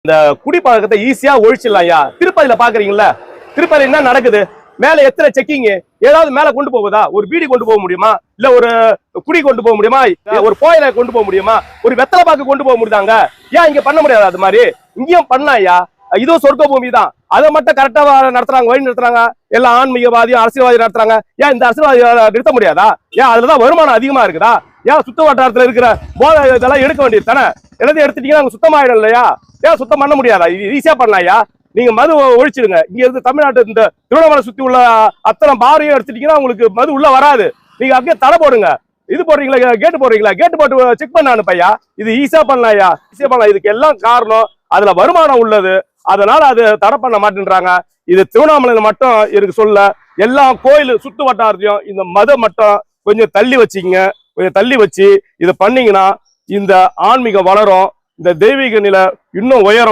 இந்த குடிப்பழக்கத்தை ஈஸியா ஒழிச்சிடலாம் ஐயா. திருப்பதியில பாக்குறீங்களா? திருப்பதியில என்ன நடக்குது? மேல எத்தனை செக்கிங்? ஏதாவது மேல கொண்டு போகுதா? ஒரு பீடி கொண்டு போக முடியுமா? இல்ல ஒரு குடி கொண்டு போக முடியுமா? ஒரு கோயிலை கொண்டு போக முடியுமா? ஒரு வெத்தலை பாக்கு கொண்டு போக முடியுதாங்க? ஏன் இங்க பண்ண முடியாது? அது மாதிரி இங்கேயும் பண்ணலாம் ஐயா. இதுவும் சொர்க்க பூமி தான். அதை மட்டும் கரெக்டா நடத்துறாங்க, வழி நடத்துறாங்க. எல்லாம் ஆன்மீகவாதியும் அரசியல்வாதி நடத்துறாங்க. ஏன் இந்த அரசியல்வாதி நிறுத்த முடியாதா? ஏன் அதுலதான் வருமானம் அதிகமா இருக்குதா? ஏன் சுத்த வட்டாரத்துல இருக்கிற போதை இதெல்லாம் எடுக்க வேண்டியது தானே? எல்லாத்தையும் எடுத்துட்டீங்கன்னா சுத்தமாயிடும் இல்லையா? ஏன் சுத்தம் பண்ண முடியாதா? இது ஈஸியா பண்ணலாம் ஐயா. நீங்க மது ஒழிச்சிடுங்க. இங்க இருந்து தமிழ்நாட்டு இந்த திருவண்ணாமலை சுத்தி உள்ள அத்தனை பாரையும் எடுத்துட்டீங்கன்னா உங்களுக்கு மது உள்ள வராது. நீங்க அப்படியே தடை போடுங்க. இது போடுறீங்களா? கேட்டு போடுறீங்களா? கேட்டு போட்டு செக் பண்ண அனுப்பையா. இது ஈஸியா பண்ணலாம் ஐயா, ஈஸியா பண்ணலாம். இதுக்கு எல்லாம் காரணம் அதுல வருமானம் உள்ளது. அதனால அது தடை பண்ண மாட்டேன்றாங்க. இது திருவண்ணாமலையில மட்டும் இருக்கு சொல்ல, எல்லா கோயில் சுத்து வட்டாரத்தையும் இந்த மத மட்டும் கொஞ்சம் தள்ளி வச்சுங்க. கொஞ்சம் தள்ளி வச்சு இதை பண்ணீங்கன்னா இந்த ஆன்மீகம் வளரும், இந்த தெய்வீக நிலை இன்னும் உயரும்.